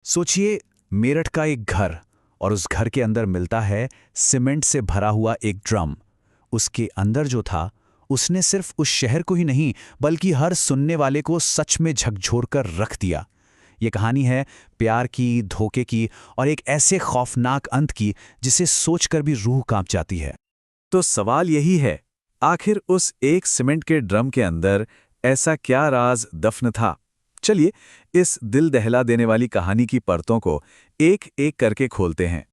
सोचिए, मेरठ का एक घर और उस घर के अंदर मिलता है सीमेंट से भरा हुआ एक ड्रम। उसके अंदर जो था, उसने सिर्फ उस शहर को ही नहीं बल्कि हर सुनने वाले को सच में झकझोर कर रख दिया। ये कहानी है प्यार की, धोखे की और एक ऐसे खौफनाक अंत की जिसे सोचकर भी रूह कांप जाती है। तो सवाल यही है, आखिर उस एक सीमेंट के ड्रम के अंदर ऐसा क्या राज दफन था? चलिए, इस दिल दहला देने वाली कहानी की परतों को एक एक करके खोलते हैं।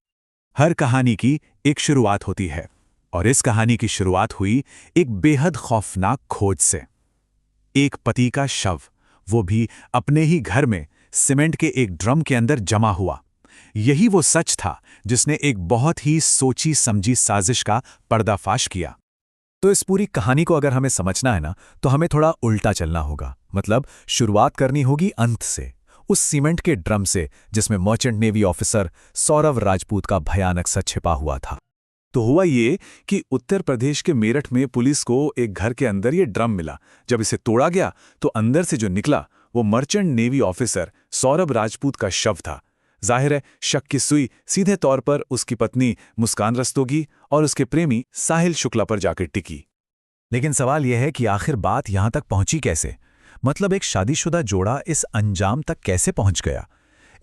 हर कहानी की एक शुरुआत होती है और इस कहानी की शुरुआत हुई एक बेहद खौफनाक खोज से। एक पति का शव, वो भी अपने ही घर में सीमेंट के एक ड्रम के अंदर जमा हुआ। यही वो सच था जिसने एक बहुत ही सोची समझी साजिश का पर्दाफाश किया। तो इस पूरी कहानी को अगर हमें समझना है ना, तो हमें थोड़ा उल्टा चलना होगा। मतलब शुरुआत करनी होगी अंत से, उस सीमेंट के ड्रम से जिसमें merchant navy officer Saurabh Rajput का भयानक सच छिपा हुआ था। तो हुआ ये कि उत्तर प्रदेश के मेरठ में पुलिस को एक घर के अंदर ये ड्रम मिला। जब इसे तोड़ा गया तो अंदर से जो निकला वो merchant navy officer Saurabh Rajput का शव था। जाहिर है, शक की सुई सीधे तौर पर उसकी पत्नी मुस्कान रस्तोगी और उसके प्रेमी साहिल शुक्ला पर जाकर टिकी। लेकिन सवाल यह है कि आखिर बात यहां तक पहुंची कैसे? मतलब एक शादीशुदा जोड़ा इस अंजाम तक कैसे पहुंच गया?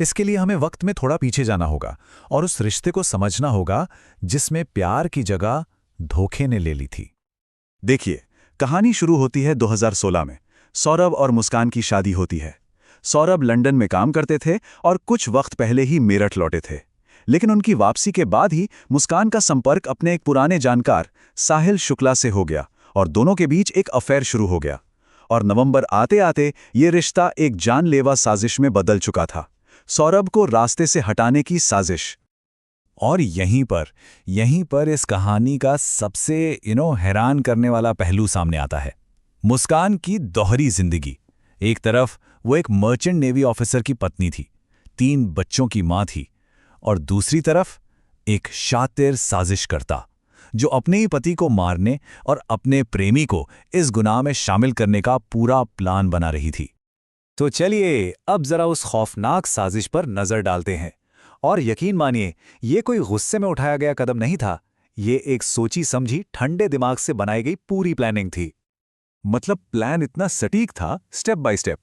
इसके लिए हमें वक्त में थोड़ा पीछे जाना होगा और उस रिश्ते को समझना होगा जिसमें प्यार की जगह धोखे ने ले ली थी। देखिए, कहानी शुरू होती है 2016 में। सौरभ और मुस्कान की शादी होती है। सौरभ लंदन में काम करते थे और कुछ वक्त पहले ही मेरठ लौटे थे। लेकिन उनकी वापसी के बाद ही मुस्कान का संपर्क अपने एक पुराने जानकार साहिल शुक्ला से हो गया और दोनों के बीच एक अफेयर शुरू हो गया। और नवंबर आते आते ये रिश्ता एक जानलेवा साजिश में बदल चुका था। सौरभ को रास्ते से हटाने की साजिश। और यहीं पर इस कहानी का सबसे हैरान करने वाला पहलू सामने आता है। मुस्कान की दोहरी जिंदगी। एक तरफ वो एक मर्चेंट नेवी ऑफिसर की पत्नी थी, 3 बच्चों की मां थी, और दूसरी तरफ एक शातिर साजिशकर्ता जो अपने ही पति को मारने और अपने प्रेमी को इस गुनाह में शामिल करने का पूरा प्लान बना रही थी। तो चलिए अब जरा उस खौफनाक साजिश पर नजर डालते हैं। और यकीन मानिए, ये कोई गुस्से में उठाया गया कदम नहीं था। ये एक सोची समझी ठंडे दिमाग से बनाई गई पूरी प्लानिंग थी। मतलब प्लान इतना सटीक था, स्टेप बाय स्टेप।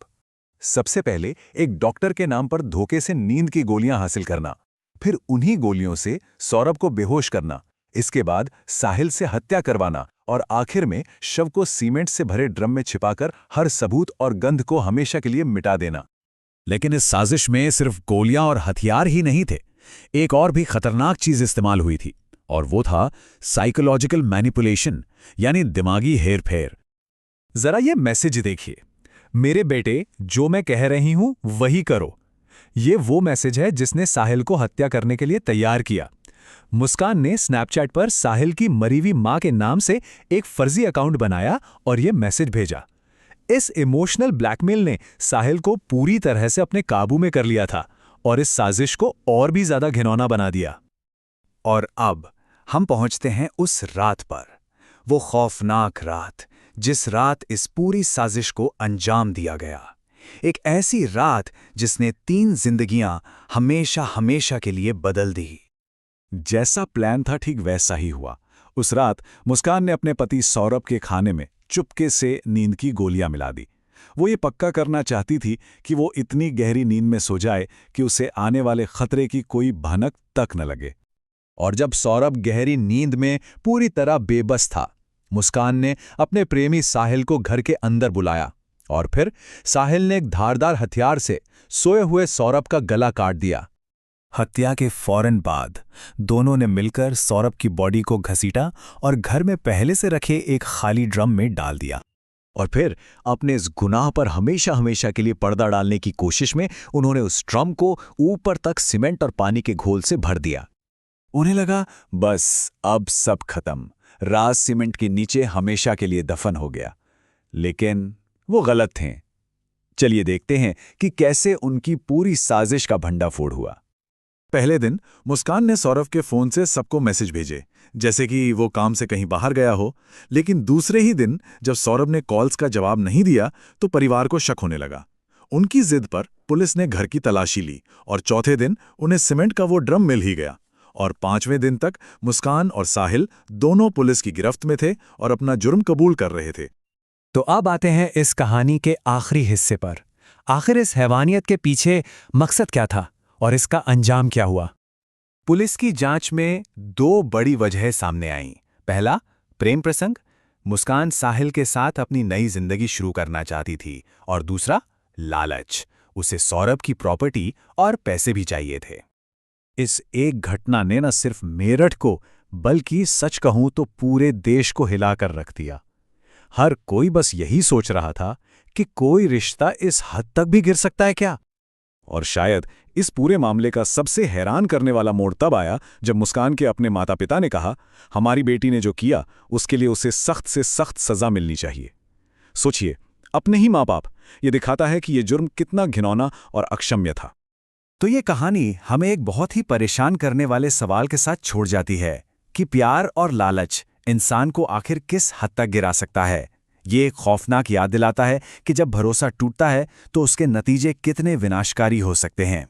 सबसे पहले एक डॉक्टर के नाम पर धोखे से नींद की गोलियां हासिल करना, फिर उन्हीं गोलियों से सौरभ को बेहोश करना, इसके बाद साहिल से हत्या करवाना और आखिर में शव को सीमेंट से भरे ड्रम में छिपाकर हर सबूत और गंध को हमेशा के लिए मिटा देना। लेकिन इस साजिश में सिर्फ गोलियां और हथियार ही नहीं थे। एक और भी खतरनाक चीज इस्तेमाल हुई थी, और वो था साइकोलॉजिकल मैनिपुलेशन, यानी दिमागी हेरफेर। जरा ये मैसेज देखिए, मेरे बेटे, जो मैं कह रही हूं वही करो। ये वो मैसेज है जिसने साहिल को हत्या करने के लिए तैयार किया। मुस्कान ने स्नैपचैट पर साहिल की मरी हुई मां के नाम से एक फर्जी अकाउंट बनाया और यह मैसेज भेजा। इस इमोशनल ब्लैकमेल ने साहिल को पूरी तरह से अपने काबू में कर लिया था और इस साजिश को और भी ज्यादा घिनौना बना दिया। और अब हम पहुंचते हैं उस रात पर, वो खौफनाक रात जिस रात इस पूरी साजिश को अंजाम दिया गया। एक ऐसी रात जिसने 3 जिंदगियां हमेशा हमेशा के लिए बदल दी। जैसा प्लान था ठीक वैसा ही हुआ। उस रात मुस्कान ने अपने पति सौरभ के खाने में चुपके से नींद की गोलियां मिला दी। वो ये पक्का करना चाहती थी कि वो इतनी गहरी नींद में सो जाए कि उसे आने वाले खतरे की कोई भनक तक न लगे। और जब सौरभ गहरी नींद में पूरी तरह बेबस था, मुस्कान ने अपने प्रेमी साहिल को घर के अंदर बुलाया और फिर साहिल ने एक धारदार हथियार से सोए हुए सौरभ का गला काट दिया। हत्या के फौरन बाद दोनों ने मिलकर सौरभ की बॉडी को घसीटा और घर में पहले से रखे एक खाली ड्रम में डाल दिया। और फिर अपने इस गुनाह पर हमेशा हमेशा के लिए पर्दा डालने की कोशिश में उन्होंने उस ड्रम को ऊपर तक सीमेंट और पानी के घोल से भर दिया। उन्हें लगा बस अब सब खत्म, राज सीमेंट के नीचे हमेशा के लिए दफन हो गया। लेकिन वो गलत थे। चलिए देखते हैं कि कैसे उनकी पूरी साजिश का भंडाफोड़ हुआ। पहले दिन मुस्कान ने सौरभ के फोन से सबको मैसेज भेजे, जैसे कि वो काम से कहीं बाहर गया हो। लेकिन दूसरे ही दिन जब सौरभ ने कॉल्स का जवाब नहीं दिया तो परिवार को शक होने लगा। उनकी जिद पर पुलिस ने घर की तलाशी ली और चौथे दिन उन्हें सीमेंट का वो ड्रम मिल ही गया। और 5वें दिन तक मुस्कान और साहिल दोनों पुलिस की गिरफ्त में थे और अपना जुर्म कबूल कर रहे थे। तो अब आते हैं इस कहानी के आखिरी हिस्से पर। आखिर इस हैवानियत के पीछे मकसद क्या था और इसका अंजाम क्या हुआ? पुलिस की जांच में 2 बड़ी वजहें सामने आईं। पहला, प्रेम प्रसंग। मुस्कान साहिल के साथ अपनी नई जिंदगी शुरू करना चाहती थी। और दूसरा, लालच। उसे सौरभ की प्रॉपर्टी और पैसे भी चाहिए थे। इस एक घटना ने न सिर्फ मेरठ को बल्कि सच कहूं तो पूरे देश को हिलाकर रख दिया। हर कोई बस यही सोच रहा था कि कोई रिश्ता इस हद तक भी गिर सकता है क्या। और शायद इस पूरे मामले का सबसे हैरान करने वाला मोड़ तब आया जब मुस्कान के अपने माता पिता ने कहा, हमारी बेटी ने जो किया उसके लिए उसे सख्त से सख्त सजा मिलनी चाहिए। सोचिए, अपने ही माँ बाप। ये दिखाता है कि ये जुर्म कितना घिनौना और अक्षम्य था। तो ये कहानी हमें एक बहुत ही परेशान करने वाले सवाल के साथ छोड़ जाती है कि प्यार और लालच इंसान को आखिर किस हद तक गिरा सकता है। ये एक खौफनाक याद दिलाता है कि जब भरोसा टूटता है तो उसके नतीजे कितने विनाशकारी हो सकते हैं।